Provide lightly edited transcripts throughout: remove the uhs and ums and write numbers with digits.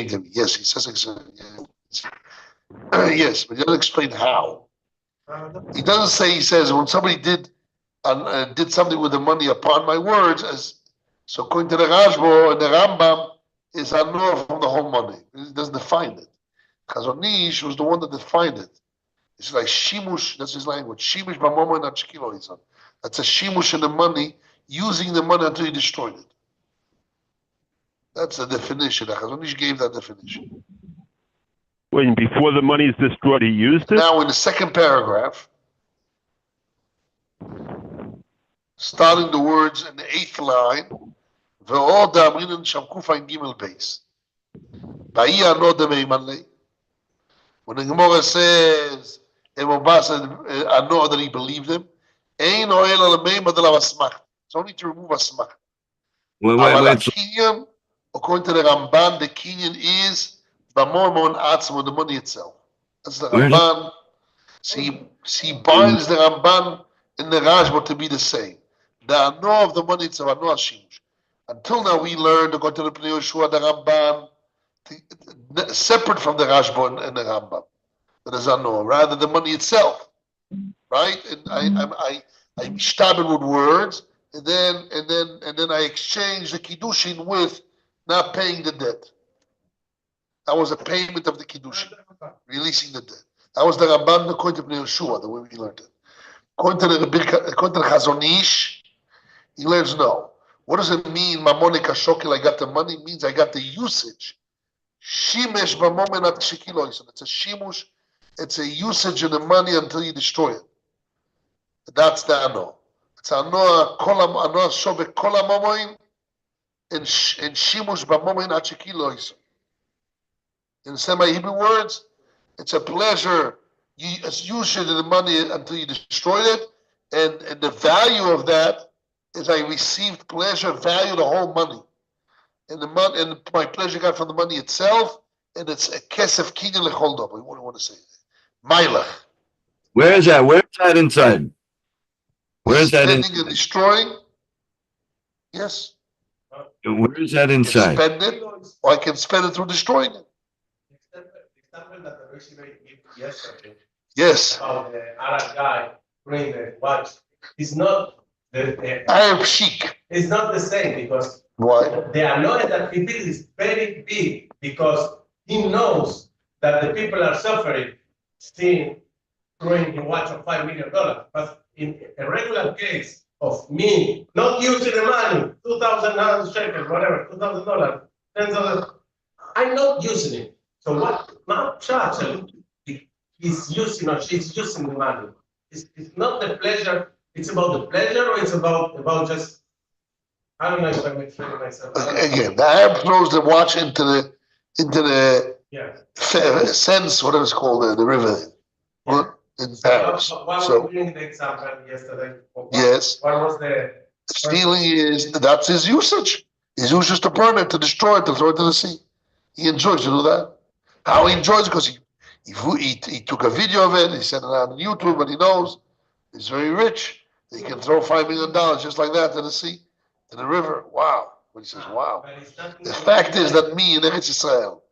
came to me. Yes, he says exactly. Yes, but he doesn't explain how. He doesn't say. He says when somebody did something with the money upon my words, so according to the Rashba and the Rambam, is anor from the whole money. He doesn't define it. Chazon Ish was the one that defined it. It's like shimush. That's his language. Shimush b'momo and achkilo. That's a shimush in the money, using the money until you destroyed it. That's the definition. Chazon Ish gave that definition. When before the money is destroyed, he used it? Now in the second paragraph, starting the words in the 8th line, Ve'od amrinan shamkufayin gimel beis. Ba'i ano demeimanle. When the Gemara says, Emobas ano that he believed him, Ein oel alameim adalav asmach. It's only to remove asmach. Wait. According to the Ramban, the Kenyan is b'mormon atzmo, the money itself. That's the Ramban. So he binds the Ramban in the Rashba to be the same. The ano of the money itself, ano hashimush. Until now, we learned according to the Pnei Yehoshua, the Ramban, separate from the Rashba and the Rambam. That is ano, rather the money itself, right? And I stab it with words, and then I exchange the kiddushin with not paying the debt. That was a payment of the kiddushin, releasing the debt. That was the Ramban according to Pnei Yehoshua, the way we learned it. According to the Chazon Ish, he learns no. What does it mean? Mamone kashokel, I got the money, means I got the usage. Shimesh b'momen at shekilo. It's a shimush. It's a usage of the money until you destroy it. That's the ano. It's ano shove kol hamomoim and shimush b'momen at shekilo. In semi Hebrew words, it's a pleasure. It's usage of the money until you destroyed it, and the value of that is I received pleasure, value the whole money. And my pleasure got from the money itself, and it's a kesef kinyan lecholdom. What do you want to say? Mailach. Where is that? Where's that inside? Where is that Spending and destroying? Yes. Where is that inside? I can spend it, or I can spend it through destroying it. Yes. About the Arab guy bring the watch. It's not the Arab chic. It's not the same because why? The annoyance that he feels is very big because he knows that the people are suffering, still throwing a watch of $5 million. But in a regular case of me not using the money, 2,000 shekels, whatever, $2,000, $10,000, I'm not using it. So what my charge is using or she's using the money. It's not the pleasure. It's about the pleasure, or it's about just. I don't know if I'm explaining myself. Again, the Arab throws the watch into the sense, whatever it's called, the river in Paris. Why was giving the example yesterday? Yes. What was the stealing that's his usage. His usage to burn it, to destroy it, to throw it to the sea. He enjoys to do that. How he enjoys it? Because he took a video of it, he sent it on YouTube, and he knows he's very rich. He can throw $5 million just like that to the sea, to the river. Wow. When he says, wow. The fact is that me in Eretz Israel,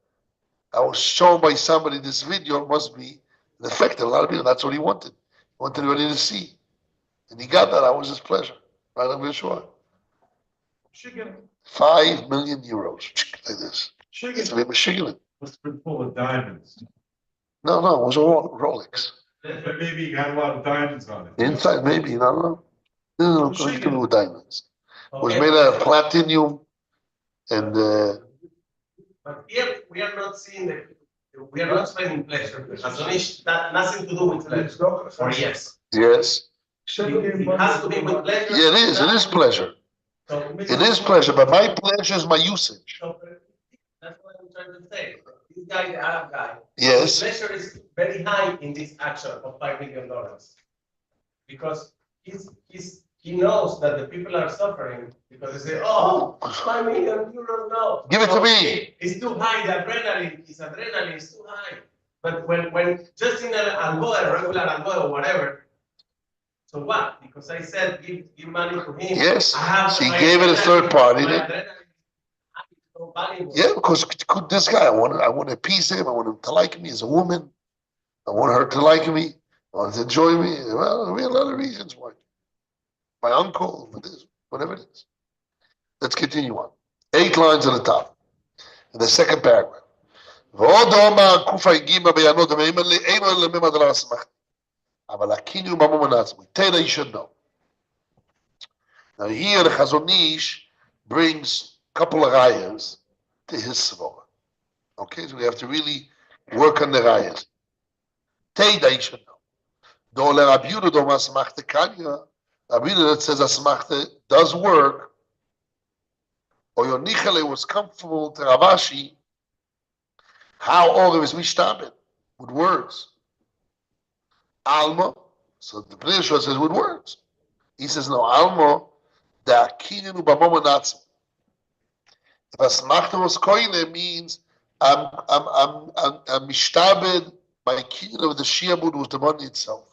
I was shown by somebody this video must be an effect of a lot of people. That's what he wanted. He wanted everybody to see. And he got that. That was his pleasure. Right, I'm sure. 5 million euros. Like this. It's a Michigan. Must have been full of diamonds. No, it was a Rolex. But maybe he had a lot of diamonds on it. Inside, maybe, I don't know. No, nothing to do with diamonds. It was made out of platinum and. But here we are not seeing we are not spending pleasure. That nothing to do with pleasure. Or yes. Yes. It has to be with pleasure. Yeah, it is. It is pleasure. It is pleasure, but my pleasure is my usage. That's what I'm trying to say. This guy, the Arab guy, yes, his pleasure is very high in this action of $5 million because he knows that the people are suffering because they say, "Oh, €5 million now." Give it to me. It's too high. The adrenaline is too high. But when just in a regular algo or whatever. So what? Because I said give money to him. Yes. He gave it a third party. Yeah, because this guy, I want to appease him. I want him to like me as a woman. I want her to like me. I want her to enjoy me. Well, there are a lot of reasons why. My uncle, whatever it is. Let's continue on. 8 lines at the top. In the second paragraph. ועוד אומר ק"ג ביינות דמאים אינו אלא ממד על הסמכת. אבל הקיניו במומן עצמי. Teda you should know. Now here the Chazon Ish brings a couple of rayas to his svara. Okay, so we have to really work on the rayas. Teda you should know. Do le Rabbi Yehuda do masmachta kanya. Rabbi Yehuda that says asmachta does work. Or Yonichele was comfortable to Ravashi. How Orem is mishtabed with words. Alma, so the Pnei Yeshua says with words. He says no, Alma, the Akininu b'momon atzmo. If asmachta was koine means I'm mishtabed by Akininu of the shiabud with the money itself.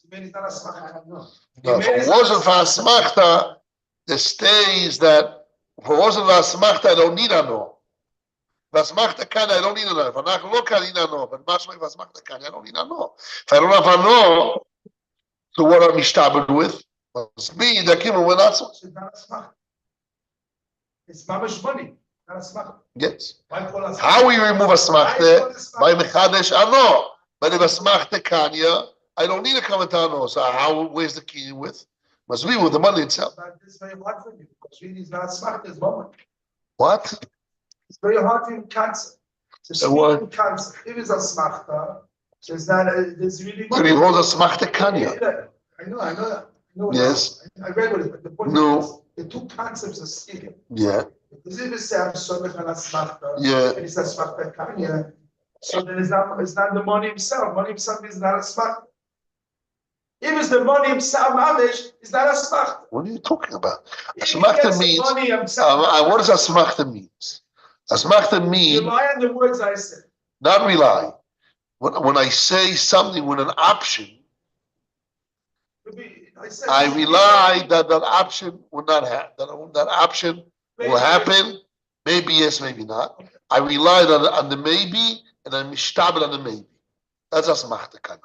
No, if it wasn't for asmachta, there stays that if it wasn't for asmachta, I don't need ano. Vasmachta kan, I don't need ano. If anach lo kan, I need ano. But mashma vasmachta kan, I don't need ano. If I don't have ano, so what am I mishtabed with? Must be the kimu when that's it's mamash money, not asmachta. yes. How we remove asmachta by mechadesh ano. But if asmachta kanya, I don't need a kamatano. So where's the key with? Must be with the money itself. This is very hard for you because really it's not asmachta, it's moment. What? It's very hard for you to cancel. So what? Cancel. If it's asmachta, so it's not. There's really So money. he holds asmachta kanya. I know that. Yes. I read what it is, but the point is, the two concepts are speaking. Yeah. Because if it's somech and asmachta, Yeah. and it's asmachta kanya, so then it's not the money himself. Money himself is not asmachta. If it's the money himself, mamish, it's not asmachta. What are you talking about? If he Asmachta gets the means. money himself, What does asmachta means? Asmachta you means rely on the words I said. not rely. When I say something with an option, I rely that that option will not happen. That option will happen. Maybe yes, maybe not. I rely on the maybe, and I'm mishtabel on the maybe. That's asmachta kind.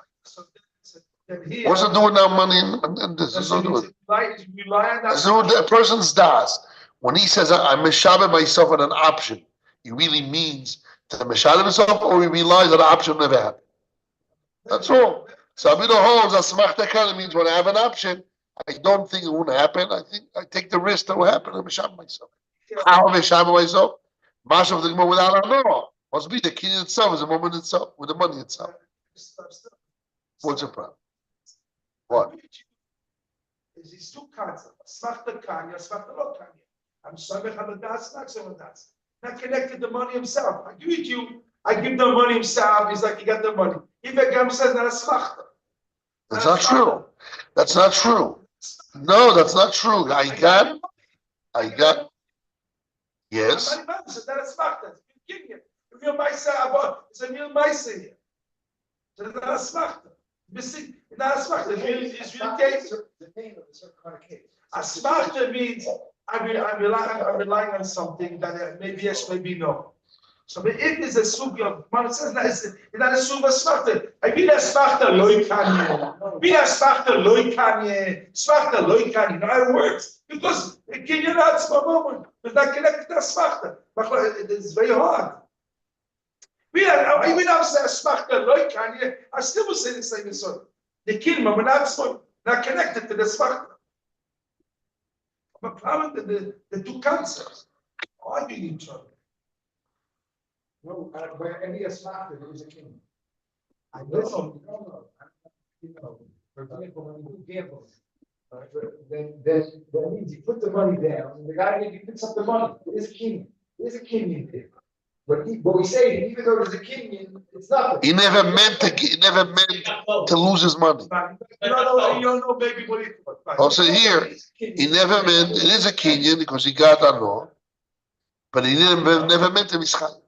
What's it doing now? Money and this is not doing. It's doing the person's das. When he says I'm mishabel myself on an option, he really means to mishabel himself, or he relies that the option never happened. That's all. So Abida holds asmachta kind means when I have an option, I don't think it won't happen. I think I take the risk that will happen. I'm mishabel myself. How am I mishabel myself? Mash of the Gemara without a no. Must be the key itself is the moment itself with the money itself. What's the problem? What? There's these two concepts. Asmachta kanya, asmachta lo kanya. I'm somech hamadas, not somadas. Not connected to money himself. I give it to you. I give the money himself. He's like, you got the money. If a gam says not asmachta. That's not true. That's not true. No, that's not true. I got. Yes. It's not asmachta. It's real ma'isa. It's a real ma'isa here. So it's not asmachta. It's not asmachta. It's real case. Asmachta means I'm relying on something that maybe yes, maybe no. So if it's a sugya, man says it's not a sugya asmachta. I mean asmachta loy kanye. Mean asmachta loy kanye. Asmachta loy kanye. No, it works because it can you not small moment. It's not connected to asmachta. It's very hard. Even I'm saying asmachta loy kanye, I still will say the same as so. The kilma, but not connected to the asmachta. But problem the two concepts arguing each other. No, where any asmachta there is a king. I know. You know, for example, when you do gamble, then that means you put the money down, and the guy maybe picks up the money. There's a king. There's a king in there. But we say even though there's a king in, it's nothing. He never meant to lose his money. You don't know maybe what he thought. Also here, he never meant it is a Kenyan because he got a law, but he never meant to be schayim.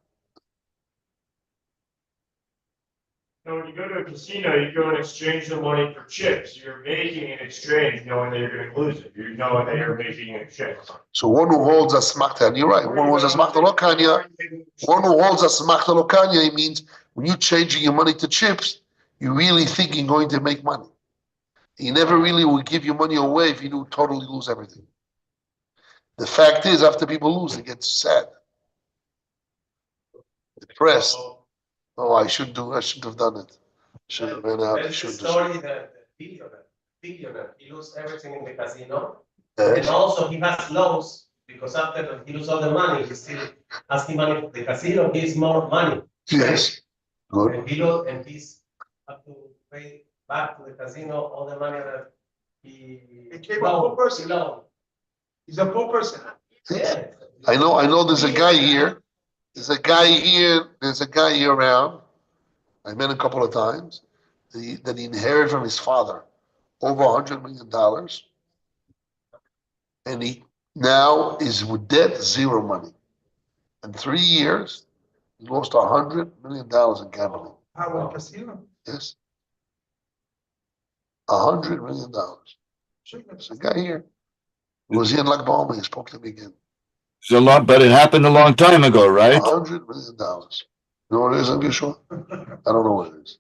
Now, when you go to a casino, you go and exchange the money for chips. You're making an exchange knowing that you're gonna lose it. You're knowing that you're making an exchange. So one who holds a smachta, and you're right, one who holds a smachta lokanya, one who holds a smachta lokanya, it means when you're changing your money to chips, you really think you're going to make money. You never really will give your money away if you do totally lose everything. The fact is, after people lose, they get sad, depressed. Oh, I shouldn't have done it. Should have been out. There's the Shouldn't story that the billionaire, he lost everything in the casino. have. And also he has loans because after he lose all the money, he's still asking money for the casino, gives more money. Yes. Good. And he's have to pay back to the casino all the money that he became a poor person. loaned. He's a poor person. Yeah. I know there's a guy here. There's a guy here around. I met a couple of times that he inherited from his father over $100 million. And he now is with debt, zero money. In 3 years, he lost $100 million in gambling. How in casino? Yes. $100 million. There's a guy here. He was here in Lag BaOmer. He spoke to me again. It's a lot, but it happened a long time ago, right? $100 million. You know what it is, I'm sure? I don't know what it is.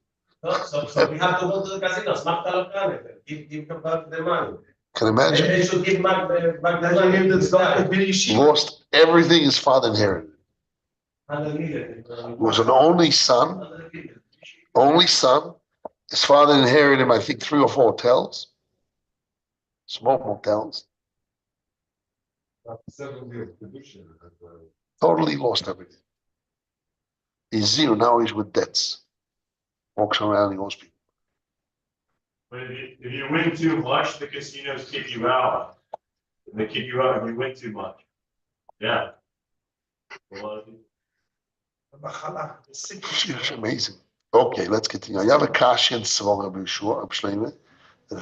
So we have to go to the casino, smack the local, give back the money. Can you imagine? They should give back the That's why money. that's not a very cheap. Lost everything his father inherited. 100 million. He was an only son. His father inherited him, I think, 3 or 4 hotels, small hotels. Totally lost everything. He's zero. Now he's with debts. Walks around, he owes people. But if you win too much, the casinos kick you out. They kick you out if you win too much. Yeah. A lot of people. It's amazing. Okay, let's continue. You have a kashi and svara b'shua, Shleime.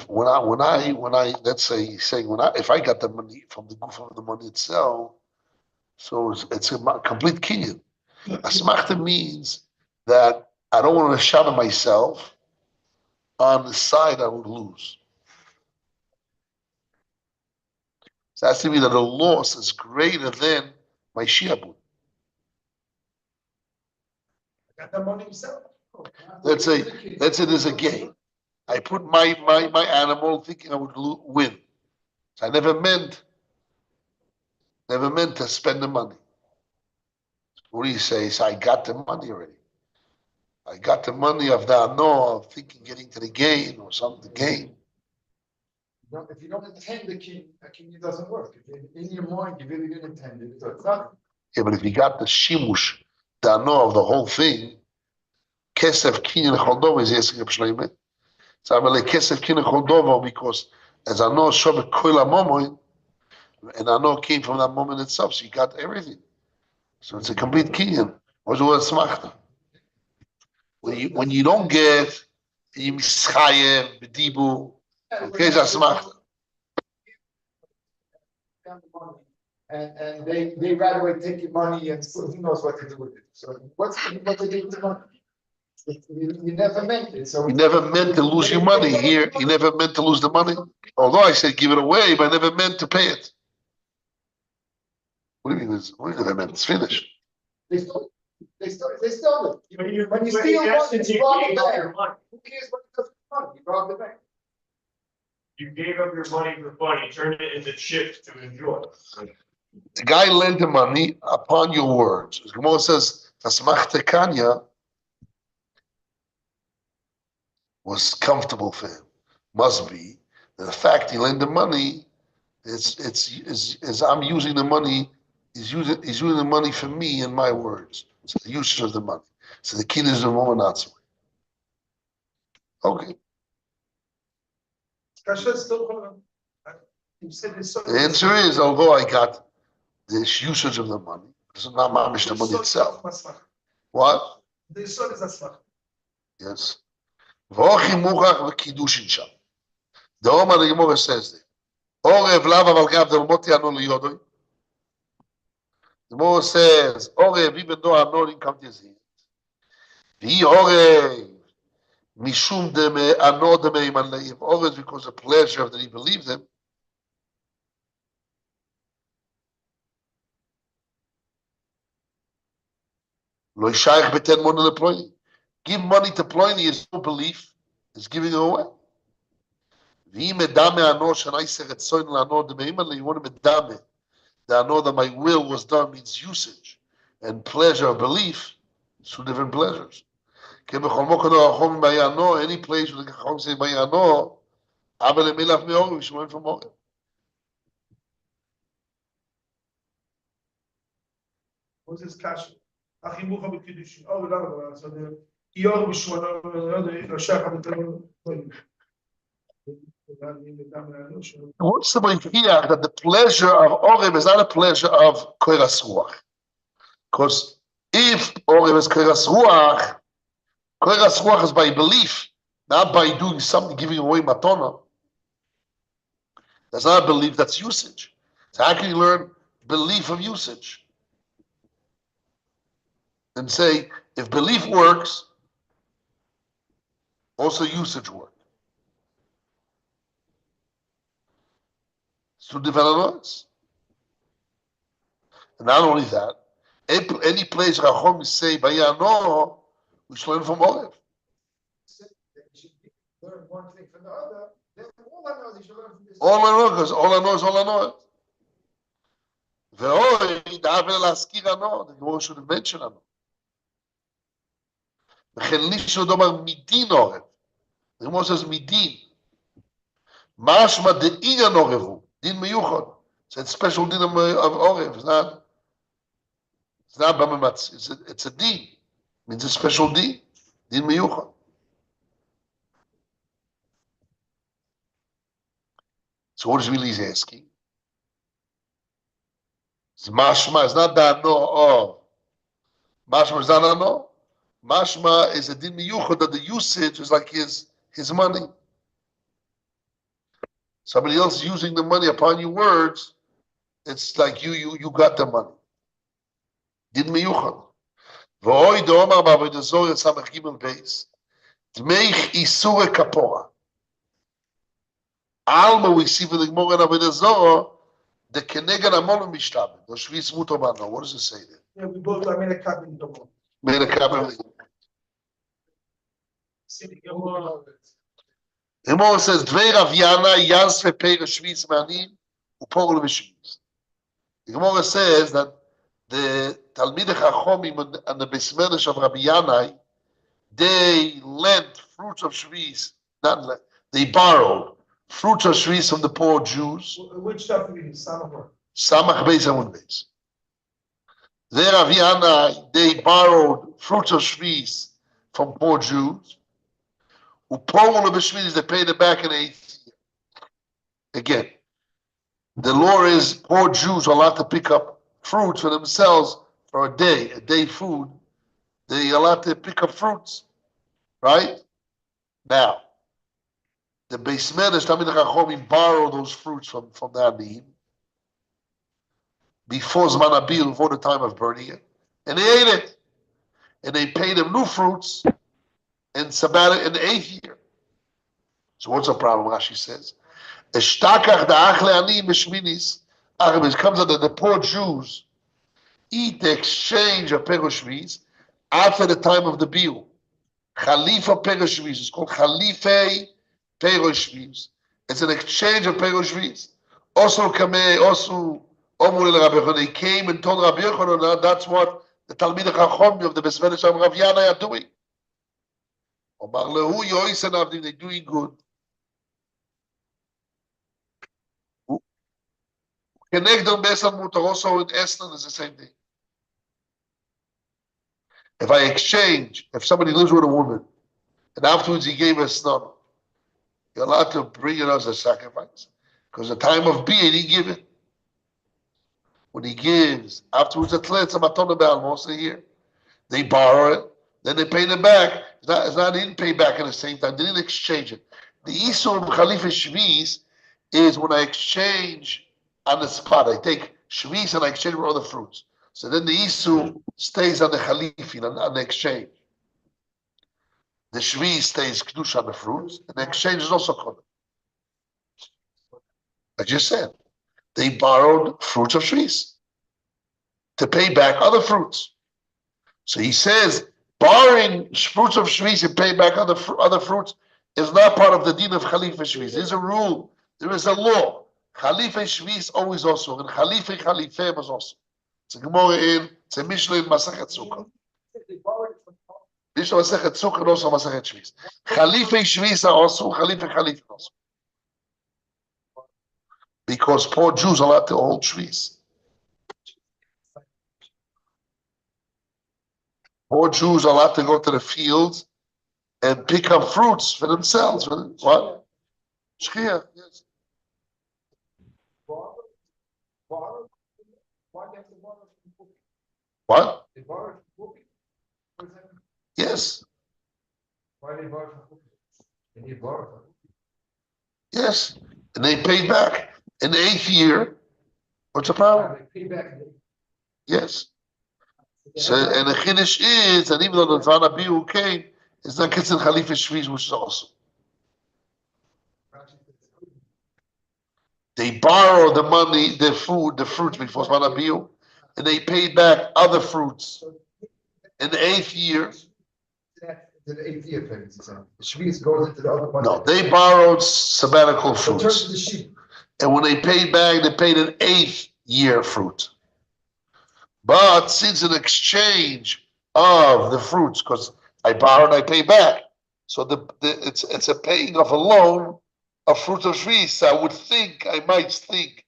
When I, let's say, he's saying, if I got the money from the goof of the money itself, so it's a complete kinyan. Asmachta means that I don't want to shadow myself on the side I would lose. So it has to be that the loss is greater than my shiabud. Got the money himself. Let's say there's a game. I put my animal thinking I would win. So I never meant to spend the money. What do you say? So I got the money already. I got the money of the ano of thinking getting to the gain or something, the game. If you don't intend the king doesn't work. If in your mind you really didn't intend it, so it's not. Yeah, but if you got the shimush, the ano of the whole thing, kesef kinyan choldova is asking a Shleime. So I'm like kesef kinyan choldova because as ano shove koila momoin, and ano came from that moment itself, so you got everything. So it's a complete kinyan. What's the word smachta? When you don't get, you mischayev, b'dibu, okay, that's smachta. And they right away take your money and who knows what to do with it. So what they do with the money? You never meant it. So You never meant to lose your money here. You never meant to lose the money. Although I said give it away, but I never meant to pay it. What do you mean? What do you never meant? It's finished. They stole it. When When you steal money, essence, you you rob the gave up bank. your money. Who cares what you do with the money? You rob the bank. You gave up your money for fun. You turned it into chips to enjoy. The guy lent the money upon your words. The Gemara says, "Tasmachta Kanya was comfortable for him." Must be that the fact he lent the money is I'm using the money. He's using the money for me and my words. So the usage of the money. So the king is the woman not. Okay. Kasha still. You said it's so. The answer is, although I got this usage of the money, it's not mamish the money itself. What? The son is a smart. Yes. V'ochi muchach v'kiddushin sham. The Omar the Gemara says there. Orev lav aval gav del moti ano liyodoi. The Gemara says, Orev, even though I'm not in come to his hand. V'hi Orev, Mishum deme ano deme iman leiv. Always because of pleasure that he believed him. Lo yishayich beten money lePloini. Give money to Pliny is no belief. Is giving it away. V'im medame ano shenaiser etzoin lano deme iman leiv. You want to medame. That I know that my will was done means usage and pleasure of belief. Two different pleasures. Any place where the Chacham say Bayano, Abel Emilaf Meor, we should learn from Morgan. What's this kasha? Achimucha b'kiddushin. Oh, no. So the Yor b'shwana, the Shach What's the idea that the pleasure of Oreb is not a pleasure of Koras Ruach? Because if Oreb is Koras Ruach is by belief, not by doing something, giving away matona. That's not a belief, that's usage. So how can you learn belief of usage? And say, if belief works, also usage works. It's two different laws. And not only that, any place Rachom say, Bayano, we should learn from Oreb. Learn one thing from the other, then all I know is you should learn from this. All I know, because all I know is all I know. ואוי, דאבל להזכיר ענו, the Gemara should have mentioned ענו. וכן לישו דומר מדין עורב. The Gemara says מדין. משמע דעניין עורב הוא, דין מיוחד. It's a special din of עורב, it's not בממצ, it's a din. It means a special din, din מיוחד. So what is really he's asking? It's mashma, it's not that no of. Mashma is not no. Mashma is a din miyuchad that the usage is like his money. Somebody else is using the money upon your words. It's like you got the money. Din miyuchad. V'oi do'omar ba'avodah zorah samach gimel beis. Dmeich isure kapora. Alma we see for the Gemara in avodah zorah. The Kenegan Amon Mishtab, the Shvis Mutomano. What does it say there? Yeah, we both made a cabin. Made a cabin. The Gemara says, Dvei Rav Yana, Yasve Peir Shvis Manim, Upogol Vishvis. The Gemara says that the Talmidei Chachomim and the Beis Medrash of Rabbi Yanai, they lent fruits of Shvis, not lent, they borrowed fruits of Shvis from the poor Jews. Which stuff we need? Samach. Samach Beis Amud Beis. There, Rav Yana, they borrowed fruits of Shvis from poor Jews. Upogol Vishvis, they paid it back in the 8th year. Again, the law is poor Jews are allowed to pick up fruits for themselves for a day food. They are allowed to pick up fruits, right? Now, the Beis Medrash, Talmidei Chachomim, borrow those fruits from the Anim before Zman Abil, before the time of burning it, and they ate it, and they paid them new fruits in Sabbath in the 8th year. So what's the problem? Rashi says, "Eshtakach da'achle ani b'shminis." It comes out that the poor Jews eat the exchange of perushvis after the time of the Biur. Khalifa perushvis. It's called Khalifei perushvis. It's an exchange of perushvis. Also, they came and told Rabbi Yochanan that's what the Talmidei Chachomim of the Beis Medrash of Rav Yana are doing. Omar lehu yoisen avdim, they're doing good. Kenegdon Besan Mutar, also in Estland is the same thing. If I exchange, if somebody lives with a woman, and afterwards he gave her son, you're allowed to bring it as a sacrifice. Because the time of being, he give it. When he gives, afterwards it's a matona be'almos a year. They borrow it, then they pay it back. It's not they didn't pay back at the same time, they didn't exchange it. The Isur of Khalifa Shvis is when I exchange on the spot. I take Shvis and I exchange for other fruits. So then the Isur stays on the Khalifin, on the exchange. The shvi stays kedusha on the fruits, and the exchange is also kodesh. I just said they borrowed fruits of shvis to pay back other fruits. So he says borrowing fruits of shvis and pay back other fruits is not part of the din of Khalifa shvis. There's a rule. There is a law. Khalifa shvis always also, and Khalifa Khalifem is also. It's a Gemara it's a Mishnah in Masachet Sukkah. Mishnah Masachet Sukkah and also Masachet Shvis. Khalifa shvis are also Khalifa Khalifem also. Because poor Jews are allowed to hold shvis. Poor Jews are allowed to go to the fields and pick up fruits for themselves. What? Shkia, yes. What? Yes. Yes. And they paid back. In the 8th year, what's the problem? Yes. So, and the Chiddush is that even though the Zvan Abihu came, it's not considered Khalifa Shviz, which is awesome. They borrow the money, the fruits before Zvan Abihu, and they paid back other fruits in the 8th year. The 8th year, Shviz goes into the other one. No, they borrowed sabbatical fruits. And when they paid back, they paid an 8th year fruit. But since in exchange of the fruits, because I borrowed, I pay back. So it's a paying of a loan of fruit of shvis. I might think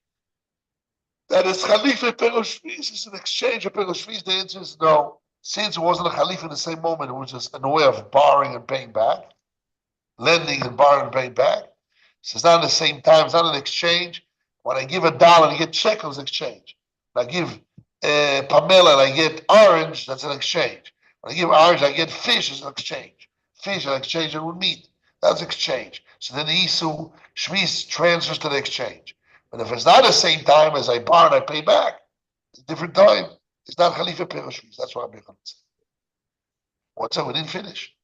that it's Khalifa Perosh Shvis is an exchange of Perosh Shvis. The answer is no. Since it wasn't a Khalifa in the same moment, it was just a way of borrowing and paying back, lending and borrowing and paying back. So it's not at the same time, it's not an exchange. When I give $1 and I get shekels, exchange. When I give Pamela and I get orange, that's an exchange. When I give orange, I get fish, it's an exchange. Fish, I exchange it with meat. That's exchange. So then the Isu Shvis transfers to the exchange. But if it's not the same time as I borrow and I pay back, it's a different time. It's not Khalifa Perosh Shvis. That's what I'm going to say. One second, we didn't finish.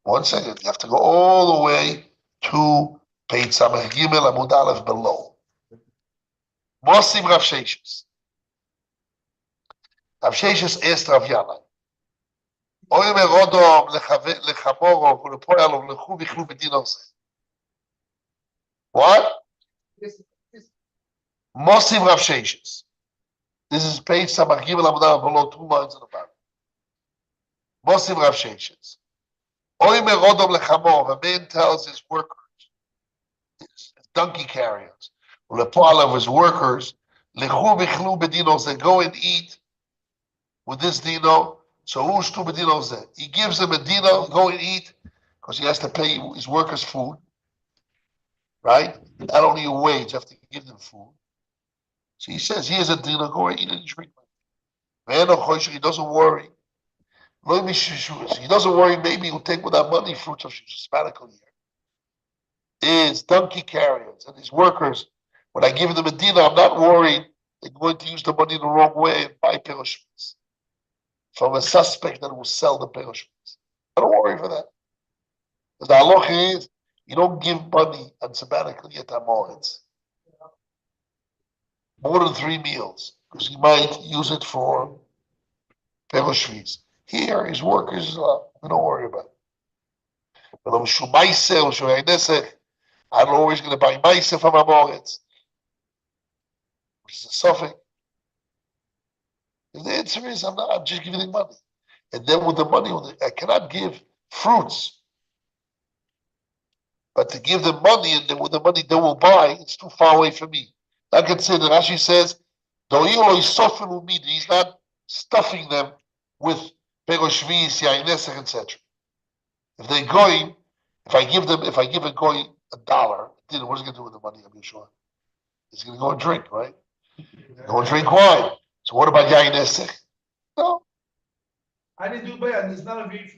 1 second. You have to go all the way to Peit Samach Gimel Amud Aleph below. Mosim Rav Sheshes. Rav Sheshes asked Rav Yana. Oy merodom lechamoro ulepoyalov lechu vichlu b'din ze. What? Mosim Rav Sheshes. This is page Samach Gimel Amud Aleph below, 2 lines in the bottom. Mosim Rav Sheshes. Oy merodom lechamor. A man tells his workers, his donkey carriers, ulepoyalov his workers, lechu vichlu b'din ze. Go and eat with this dino. So who's two bedinos there? He gives them a dino, go and eat, because he has to pay his workers food, right? Not only a wage, you have to give them food. So he says, here's a dino, go and eat and drink. He doesn't worry. He doesn't worry, maybe he'll take with that money fruits of sabbatical year. His donkey carriers and his workers, when I give them a dino, I'm not worried they're going to use the money the wrong way and buy peroshmis from a suspect that will sell the peroshmis. I don't worry for that. Because the halacha is, you don't give money on sabbatical yet amoritz. More than 3 meals, because he might use it for peroshmis. Here, his workers, we don't worry about it. But I'm not always going to buy maisa from amoritz, which is a suffix. The answer is, I'm just giving them money. And then with the money, I cannot give fruits. But to give them money, and then with the money they will buy, it's too far away from me. I can say that Rashi says, he's not stuffing them with peroshvis, yain etc. If they're going, if I give a goy $1, what is he going to do with the money, I'm sure? He's going to go and drink, right? Go and drink wine. So what about yain esech? No. I didn't do bad. It's not a big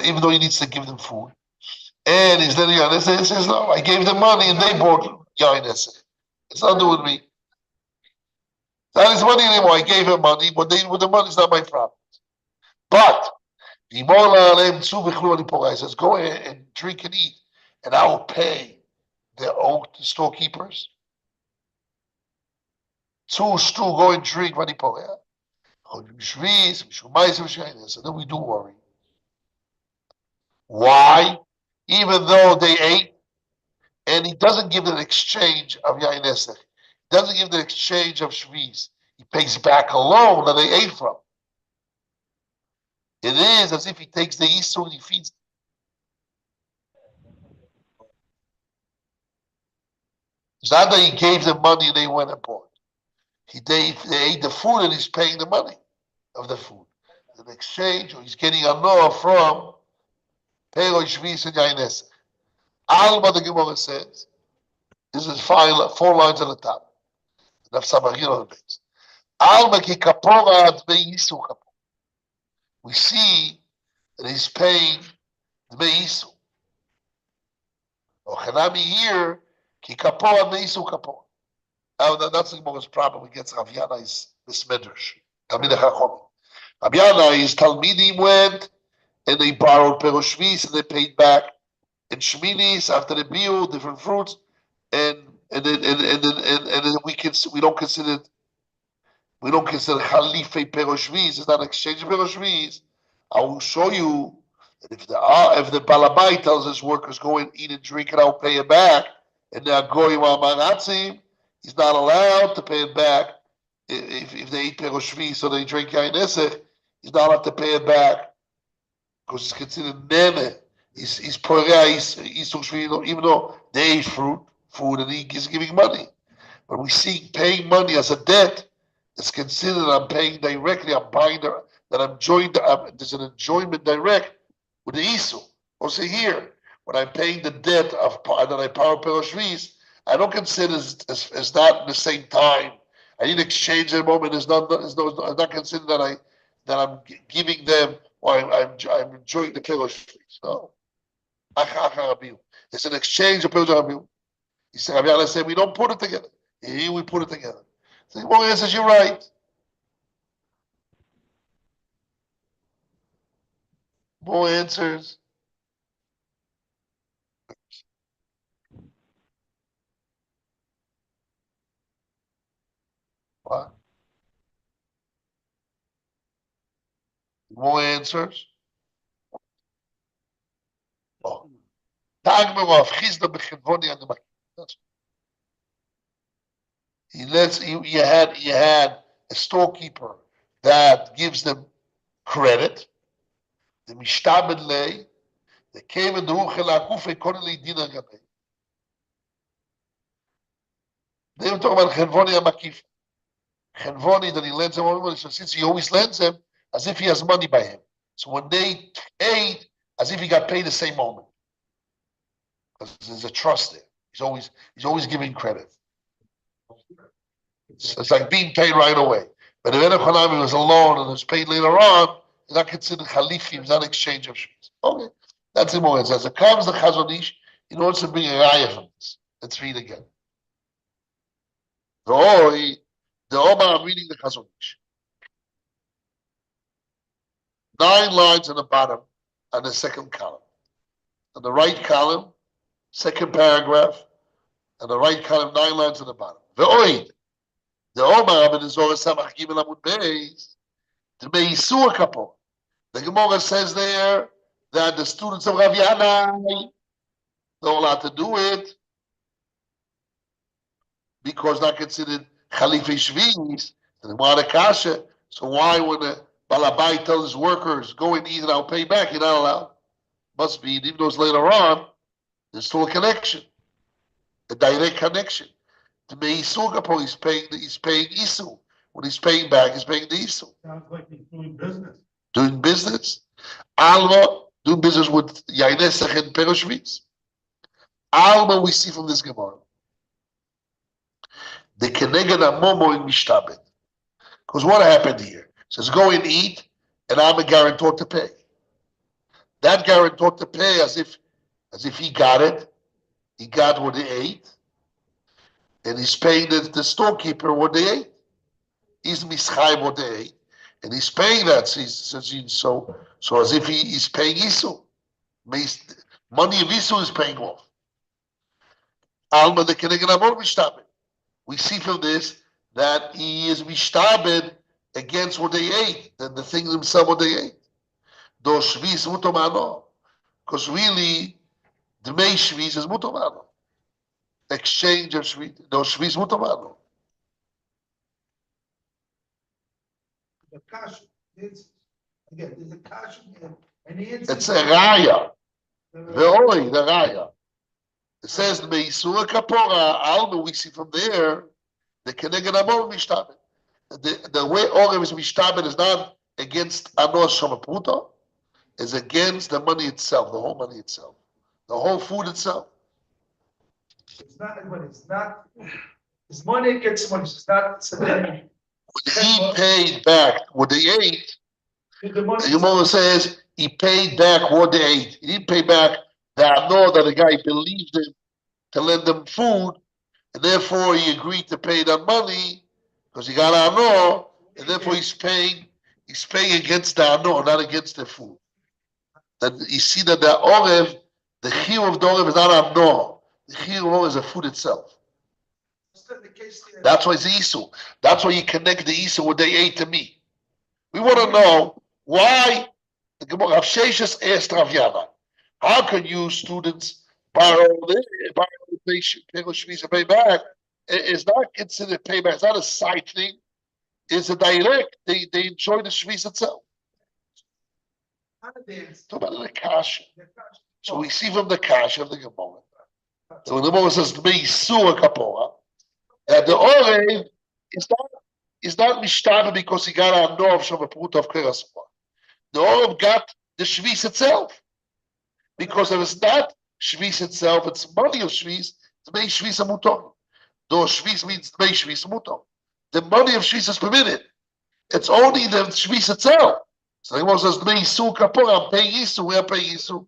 even though he needs to give them food. And he's letting yain esech. He says, no, I gave them money and they bought yain esech. It's not doing with me. It's not his money anymore. I gave him money, but with the money, it's not my problem. But He says, go ahead and drink and eat, and I will pay the storekeepers. Go and drink. So then we do worry. Why? Even though they ate, and he doesn't give an exchange of Yain Esech. He doesn't give the exchange of Shviz. He pays back a loan that they ate from. It is as if he takes the Isur and he feeds them. It's not that he gave them money and they went and bought. They ate the food and he's paying the money of the food. In exchange, or he's getting a noah from Pero Shviz and Yain Esech. Alma, the Gemara says, this is 4 lines on the top. Alma ki kapora dmei Isur kapora. We see that he's paying dmei Isur. Ochanami here, ki kapora dmei Isur kapora. That's the Gemara's problem against Rav Yanai's mismedrash. Talmidei Chachomim. Rav Yanai's Talmidim went and they borrowed Peroshvis and they paid back in Shminis after the biu, different fruits, and then we don't consider Khalife Peroshvis. It's not an exchange of Peroshvis. I will show you that if the Balabai tells his workers go and eat and drink and I'll pay it back, and they're going Maratzim, he's not allowed to pay it back. If they eat Peroshvis or they drink Yain Esech, he's not allowed to pay it back because it's considered Neme. He's Porea, even though they ate food and he's giving money. But we see paying money as a debt, it's considered I'm paying directly, I'm buying that I'm joined, there's an enjoyment direct with the Isu. Also here, when I'm paying the debt that I power Peroshvis, I don't consider as that at the same time. I need to exchange the moment. It's not considered that I'm giving them or I'm enjoying the Peroshvis. No. It's an exchange of Peroshvis. He said, Rabbi Yana said, we don't put it together. Here we put it together. So the Gemara says, you're right. More answers. What? More answers. Oh. You had a storekeeper that gives them credit. The mishtabed lay, they came and they were talking about Chenvoni Amakif. Chenvoni that he lends them money, so since he always lends them, as if he has money by him. So when they paid, as if he got paid the same moment. Because there's a trust there. He's always giving credit. It's like being paid right away. But if Enochanami was alone and was paid later on, it's not considered Khalifi, it's not exchange of shvis. Okay. That's the more it says. It comes the Chazon Ish in order to bring a raya from this. Let's read again. The Omar, I'm reading the Chazon Ish. 9 lines on the bottom on the second column. On the right column, second paragraph, on the right column, 9 lines on the bottom. The Omar ben Zora Samach Gimel Amud Beis, the Meisur Kapo. The Gemara says there that the students of Rav Yanai don't allowed to do it because not considered Khalife Shviz. The Gemara Kasha. So why when the Balabai tells his workers go and eat and I'll pay back, you're not allowed? Must be, even though it's later on, there's still a connection, a direct connection. The Meisur Kapo, he's paying Isu. When he's paying back, he's paying the Isu. Sounds like he's doing business. Doing business? Alma, doing business with Yain Esech and Peroshvis. Alma, we see from this Gemara. The Keneged Amomo in Mishtabed. Because what happened here? It says, go and eat, and I'm a guarantor to pay. That guarantor to pay as if he got it. He got what they ate. And he's paying the storekeeper what they ate. He's mischayim what they ate. And he's paying that. So So as if he's paying Isu. Money of Isu is paying off. Alma the Keneged Amor Mishtabed. We see from this that he is Mishtabed against what they ate, and the things themselves what they ate. Those Shvis Mutomano. Because really, the May Shvis is Mutomano. Exchange of Shvis, those Shvis Mutomano. The cash is, again, there's a cash and he It's a Raya. Ve'oi, the Raya. It says Meisura Kapora, Alma, we see from there, the Keneged Amor Mishtabed. The way Orev is Mishtabed is not against Anos Shamaputo, is against the money itself, the whole money itself, the whole food itself. It's not money, it's not, it's money gets money, it's not. When he paid back what they ate, The money. the Gemara says he paid back what they ate. He didn't pay back the Anor that the guy believed him to lend them food, and therefore he agreed to pay that money because he got Anor, and therefore he's paying against the Anor, not against the food. That you see that the Orev, the Chiyuv of the Orev is not Anor. The Chiyuv of Orev is the food itself. That's why it's Isu. That's why you connect the Isu what they ate to me. We want to know why the Gemara Rav Sheshes asked Rav Yana, how can you students borrow the Shvis and pay back? It's not considered payback. It's not a side thing. It's a direct. They enjoy the Shvis itself. Talk about the Kasha. So we see from the Kasha of the Gemara. So when the Gemara says Meisur Kapora, that the Orev is not Mishtaba because he got a Nov Shavaput of Kerasma. The Orev got the Shvis itself. Because if it's not Shvis itself, it's money of Shvis, it's Mei Shvis Amuton. Though Shvis means Mei Shvis Amuton. The money of Shvis is permitted. It's only the Shvis itself. So the Gemara says Mei Isu Kapora, I'm paying Isu, we are paying Isu.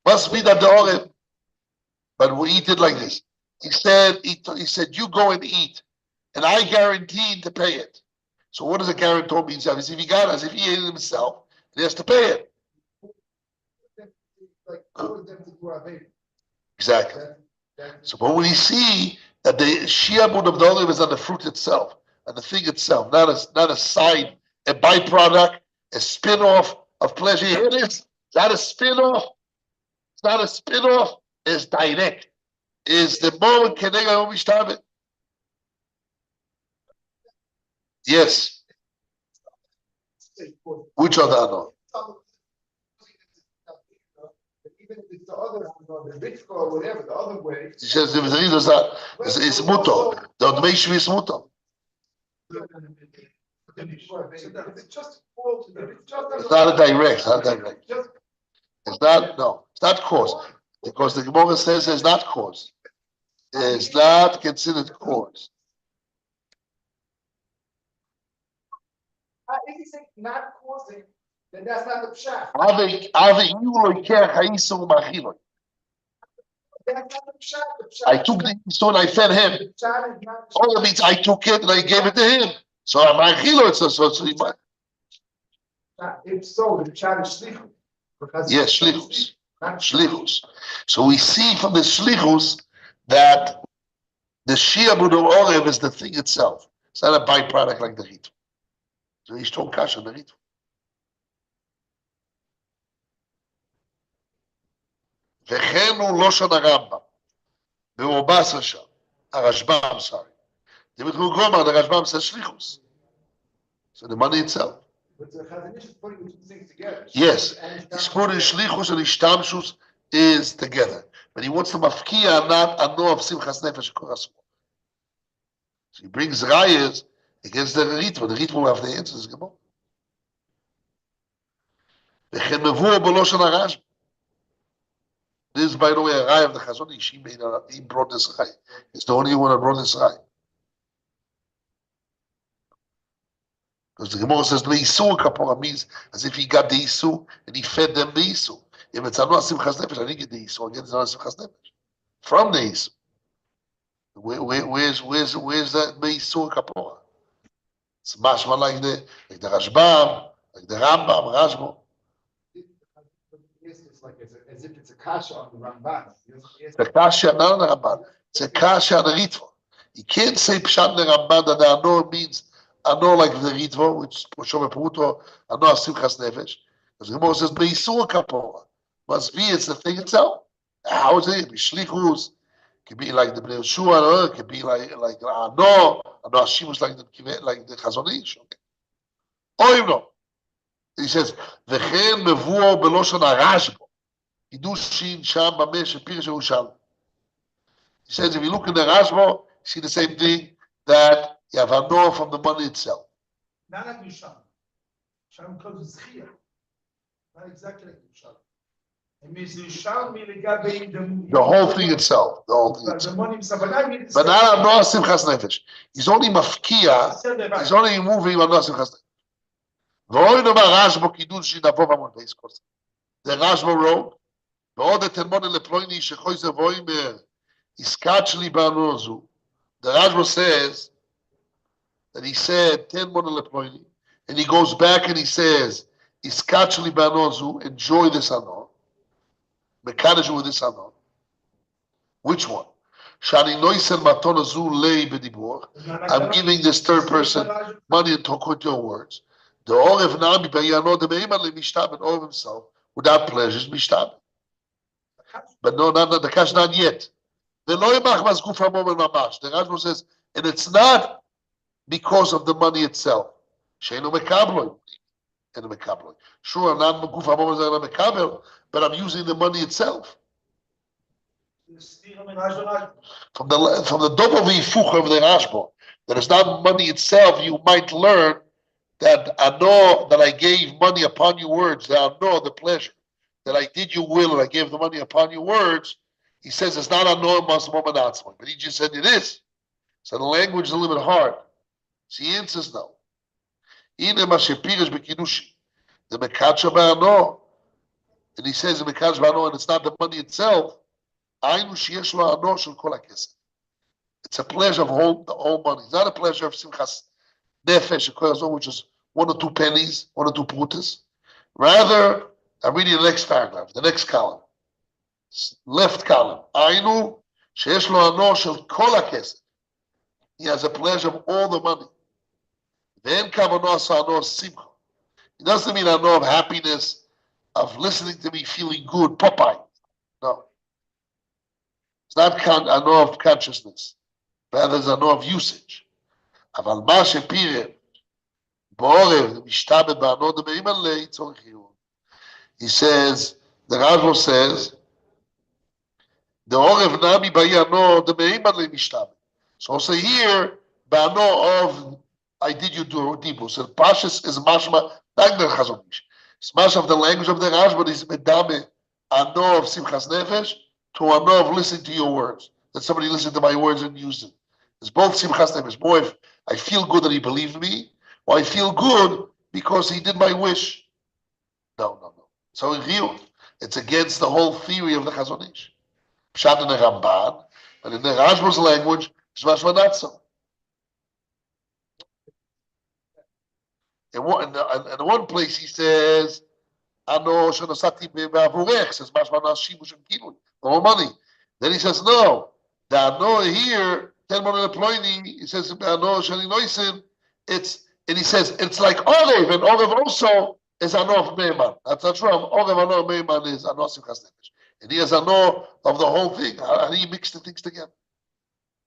Must be that the Orev. But we did like this. He said, you go and eat, and I guaranteed to pay it. So what does a guarantor mean? As if he got it, as if he ate it himself, and he has to pay it. Exactly. So but when we see that the shiabud of the olive is on the fruit itself, on the thing itself, not a side, a byproduct, a spin-off of pleasure. Here it is. It's not a spin-off. It's not a spin-off. It's direct. Is the moment Keneged Amor Mishtabed? Yes. Which other Anor? Even if it's the other, the rich or whatever, the other way. He says the reason is that it's muto. The Mei Shvi is muto. It's not a direct. It's not direct. It's not. No, it's not cause. Because the Gemara says it's not cause. It's not considered cause. If you say not causing, then that's not the pshat. That's not the pshat. I took the Isu and I fed him. The pshat is not. All that means I took it and I gave it to him. So I'm achilo. If so, the pshat is shlichus. Yes, shlichus. Shlichus. So we see from the shlichus that the shiabud of Orev is the thing itself. It's not a byproduct like the ritu. So he's told kasha the ritu. V'chenu loshon harambam. Be'obas Hashem. Rashbam, sorry. The Rashbam says shlichus. So the money itself. But the Chazanish is putting the two things together. Yes, he's putting shlichus and ishtamshus is together, but he wants the mafkia, not Anor of simchas nefesh korasmo. So he brings rayas against the ritva. The ritva will have the answers. V'chen mevua b'loshon harash. This is, by the way, a ray of the Chazon Ish. He brought this ray. He's the only one that brought this ray. Because the Gemara says the Isu Kapora means as if he got the Isu and he fed them the Isu. If it's Anor Simchas Nefesh, I didn't get the Isu. I get the Anor Simchas Nefesh from the Isu. Where's that Isu Kapora? It's mashma like the Rashbam, Like the Rambam, Rashba. It's like as if it's a kasha on the Ramban. It's a kasha, not on the Ramban. It's a kasha on the Ritva. You can't say Pshat the Ramban that the Anor means Anor like the Ritva, which Shove Peruto, Anor Simchas Nefesh. Because the Gemara says Beisur Kapora. Must be it's the thing itself. How is it? Bishlichus. Could be like the Bnei Yeshua, it could be like Anor Shimush like the Chazon Ish. Okay. Or no. He says, "V'chen mevuo beloshon harashbo." Hidush sham bamesh pirish Yerushalmi. He says, if you look in the Rashba, you see the same thing, that you have Anor from the money itself. Not like Yerushalmi. Yerushalmi comes with Zchia. Not exactly like Yerushalmi. It means Yerushalmi legabe The whole thing itself. The whole thing the itself. money himself. But not Anor Simchas Nefesh. He's only mafkia. He's only moving Anor Simchas Nefesh. V'oi nomar Rashba kidush shinavo v'amon beis kol. The Rashba wrote, "V'od et elmon leploini shechoy zevoim iskachli ba'anozu." The Rashba says that he said 10 mon leploini, and he goes back and he says, "Iskachli ba'anozu." Enjoy this anor. Mekadosh with this anor. Which one? Shani noisen maton azu lei bedibor. I'm giving this third person money and talk with your words. The Orev Nami Bayano, the Meiman Mishtab and Orev himself, without pleasures, Mishtab. But no, not the cash, not yet. The Loimach was good for a moment, Mamash. The Rashba says, and it's not because of the money itself. Sheino Mekabloy. And Mekabloy. Sure, I'm not good for a moment, Mekabel, but I'm using the money itself. From the double Vifuch of the Rashba, that is not money itself, you might learn that I know that I gave money upon your words, that I know the pleasure, that I did your will and I gave the money upon your words. He says it's not Anor Masmomanatman, but he just said it is. So the language is a little bit hard. So he answers no. Ine Mashepirish Bekidushi, the Mekacha Ba'anor. And he says the Mekacha Ba'anor, and it's not the money itself. Ainu Sheyesh Lo Anor Shel Kol HaKesef. It's a pleasure of the whole money. It's not a pleasure of Simchas Nefesh, which is 1 or 2 pennies, 1 or 2 prutas. Rather, I'm reading the next paragraph, the next column. Left column. Ainu sheyesh lo anor shel kol hakesef. He has a pleasure of all the money. Then kavanos anor simcha. It doesn't mean anor of happiness, of listening to me feeling good, Popeye. No. It's not anor of consciousness. Rather, it's anor of usage. אבל מה שפירם בעורב משתמד בענוד המאימן לי צורך עיון. He says, the Rashba says, the עורב נמי באי ענוד המאימן לי משתמד. So also here, בענוד of, I did you do dibur. So Pashas is mashma, like the Chazon Ish. It's mashma of the language of the Rashba is medame anod of Simchas Nefesh to anod of listening to your words. That somebody listened to my words and used it. It's both Simchas Nefesh. More if I feel good that he believed me, or I feel good because he did my wish. No. So in real, it's against the whole theory of the Chazon Ish. Pshat in the Ramban, but in the Rashba's language, it's mashma not so. In one place he says, "Ano shenosati be'avurech," says mashma not shimush and kinun, no money. Then he says, no, the ano here. He says, and he says, it's like Orev, and Orev also is Anor Meiman. That's not true. Orev Anor Meiman is Anor Simchas Nefesh. And he has Anor of the whole thing. And he mixed the things together.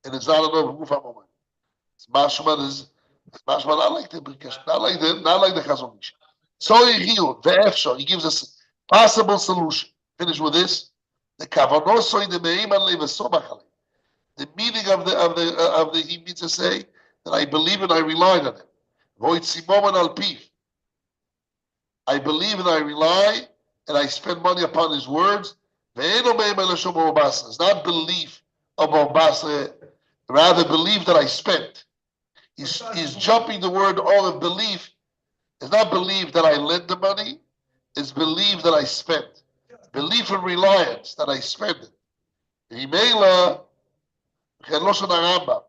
And it's not Anor of Gufa Moment. It's Mashman not like the Brikesh, not like the Chazon Ish. So he gives us a possible solution. Finish with this. The Kavanosoi in the Meiman Levesobachale. The meaning of the he means to say that I believe and I relied on him. I believe and I rely and I spend money upon his words. It's not belief of Bombasa, rather belief that I spent. He's jumping the word all of belief. It's not belief that I lent the money, it's belief that I spent. Belief and reliance that I spent it. Loshon Harambam,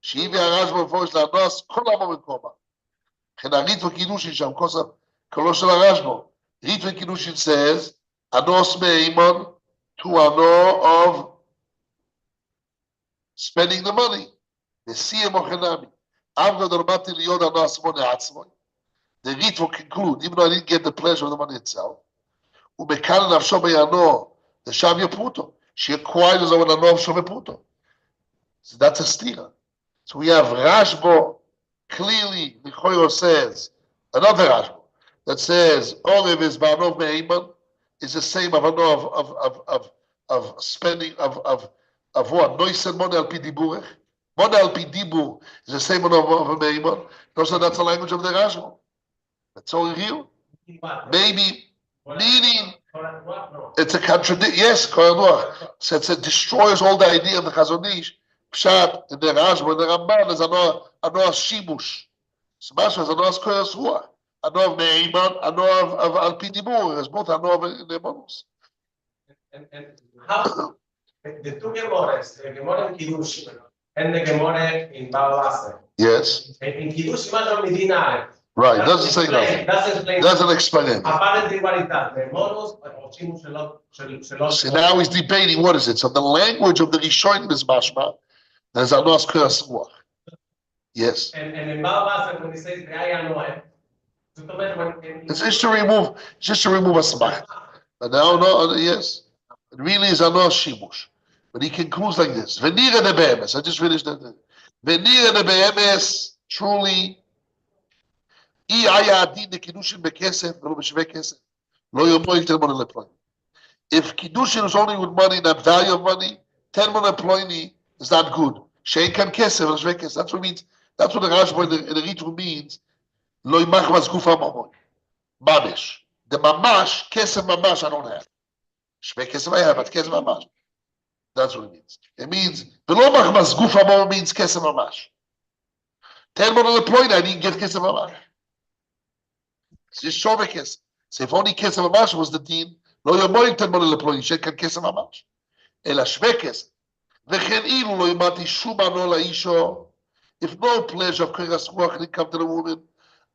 שהביא הרשב"א מפורש לאנוס כל עמו במקומה. וכן הריתווה קידושין שם, Koloshel Rashbo. Ritva Kiddushin says, Anos Me'imon to Ano of spending the money. Nesiyah Mochenami. Avga Dormati Liyod Anos Mone Atzmoy. The Ritva conclude, even though I didn't get the pleasure of the money itself, Ubekal Nafsho Be'ano, the Shav Yaputo. She acquired his own Ano of Shav Yaputo. So that's a stira. So we have Rashbo clearly, the Choyo says, another Rashbo that says Orev is Ba'anov Me'eman is the same of Anov of spending of what? Noisen Mon Al Pi Diburech. Mon Al Pi Dibur is the same of Me'eman. Also, that's the language of the Rashbo. That's all real. Maybe meaning it's a contradiction. Yes, Koranor. So it destroys all the idea of the Chazon Ish. Pshat in the Rashba and the Ramban is Ano Shibush. Smash is Ano Koyas Ruach. Ano of Me'iman, Ano of Al Pi Dibur. It's both Ano in the Manos. And how the two Gemores, the Gemore in Kiddush and the Gemore in Bava Yes. in Kiddush, Imagine Medina. Right. Doesn't say nothing. Doesn't explain it. Apparently, what is that? The Monos or Shimush. So now he's debating what is it. So the language of the Rishonim is Mashma. There's Ano Koyas Ruach. Yes. And in Bava when he says the Ayanoe, It's just to remove a samach. But now, no, yes. It really is a no shimush. But he concludes like this. Venira de be'emes. I just finished that. Venira de be'emes, truly, I aya adin de kiddushin bekesef, v'lo b'shvei kesef. Lo yomo yiter mon leploini. If kiddushin is only with money, not value of money, 10 mon leploini is not good. Shein kan kesef, v'lo b'shvei kesef. That's what it means. That's what the Rashba in the Ritva means. Lo yimach mazgufa mamon. Mamish. The mamash, kesef mamash, I don't have. Shvei kesef I have, but kesef mamash. That's what it means. It means, v'lo mach mazgufa mamon means kesef mamash. 10 mon leploini, I didn't get kesef mamash. It's just shove kesef. So if only kesef mamash was the din, lo yomoim 10 mon leploini, shein kan kesef mamash. Ela shvei kesef. V'chen ilu lo yimati shum ano la'isho. If no pleasure of Koyas Ruach didn't come to the woman,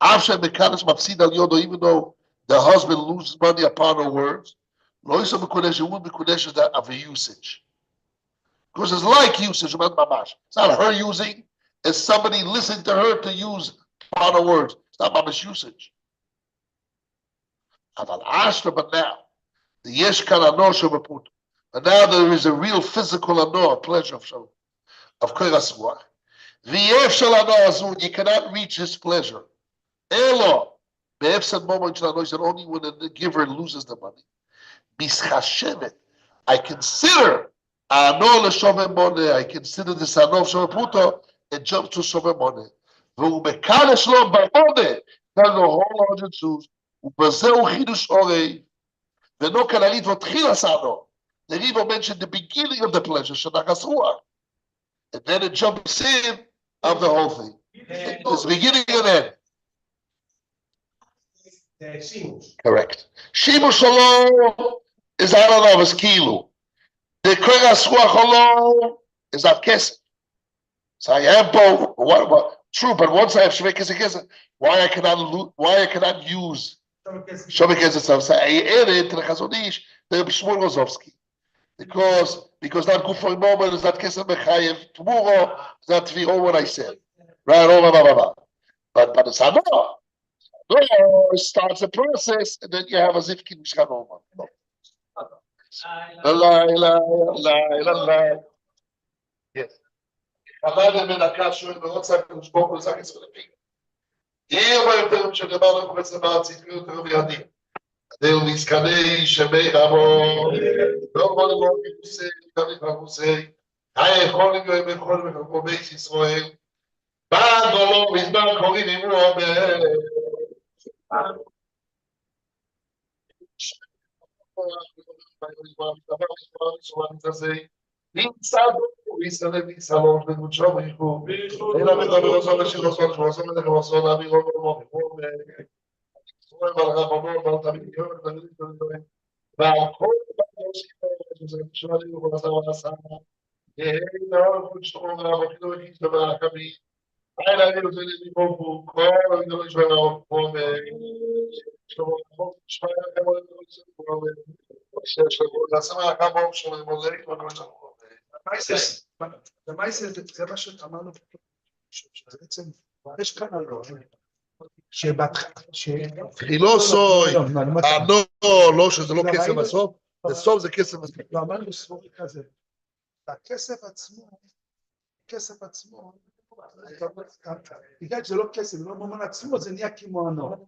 even though the husband loses money upon her words, it wouldn't be Kodesh of a usage. Because it's like usage, it's not her using, it's somebody listening to her to use upon her words. It's not mamash usage. But now, the yesh kan ano shavaput. But now there is a real physical ano, a pleasure of Koyas Ruach. You cannot reach his pleasure. Elo, only when the giver loses the money. I consider I consider this Anov Shomeputo and jump to Shomemone. V'umekalesh lo ba'one, tell the whole 100 Jews, ובזהו חידוש אורei, ולא כנרית ותחילה סענו. The Riva mentioned the beginning of the pleasure, Shanachas Ruach. And then it jumps in of the whole thing. It's beginning and end. Correct. Shimu Shalom is Aranav is Kilu. The Koyas Ruach Shalom is not Kesef. So I have both. True, but once I have Shvei Kesef, why I cannot use Shvei Kesef? So I add it to the Chazon Ish, the Shmuel Rozovsky. Because that Gufo moment is not Kesef Mechayev tomorrow, is not Tviro what I said. Right, but it's Ano. It starts a process, and then you have a Zivkin Mishkanoma. Yes. Chabad ben Akash שואל מאוד צעק לשבור כל זק אצל הפי. יהיה מה יותר שגמר לנו בעצם מהציטוי יותר בידי. הדל מסכני שמי רמו, לא בוא נבוא פיפוסי, כמי פרפוסי, היכולים ויכולים וחלקו בית ישראל, בא דולו מזמן קוראים אימו אומר, נמצא בו, ויסלם ויסלום, וגודשו ויחו, אלא מדבר עזון לשיר עזון, שעזון מלך ועזון, אבי רוב רוב, וחום, סורם על רבנו, ועל תמיד יום, ועל כל דבר שזה שואלים ובעשה ועשה, נאור וגודשו רבו, וחילו והקבי, הילה אני רוצה ללמוד בו, כל הגדול יש בנו, למעשה זה מה שאמרנו, שבעצם יש כאן שבהתחלה, לא סוי, לא, שזה לא כסף בסוף, בסוף זה כסף בסוף. לא, אמרנו סבורי כזה, הכסף עצמו, בגלל שזה לא כסף, לא ממון עצמו, זה נהיה כמונו.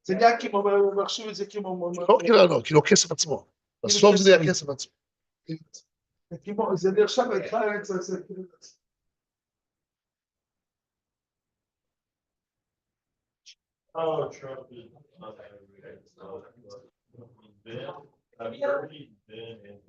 זה נהיה כמו, מחשיב את זה כמו... לא כאילו כסף עצמו, בסוף זה נהיה כסף עצמו. זה נרשם, Oh, Trump is not everywhere. So, then, I've already been in.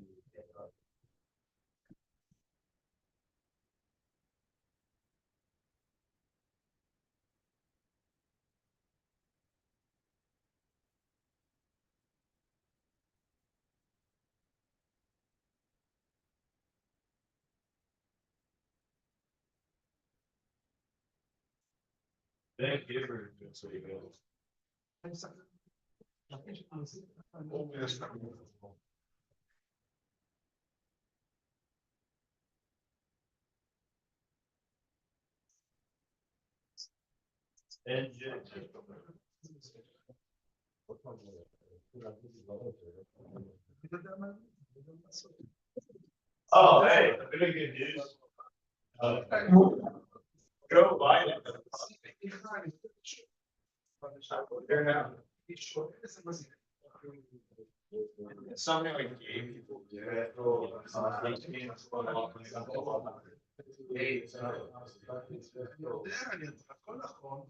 Thank you for doing so you go. Engine. Oh, hey, really good news. Joe Biden. They're now. Something like gay people do it. הכל נכון.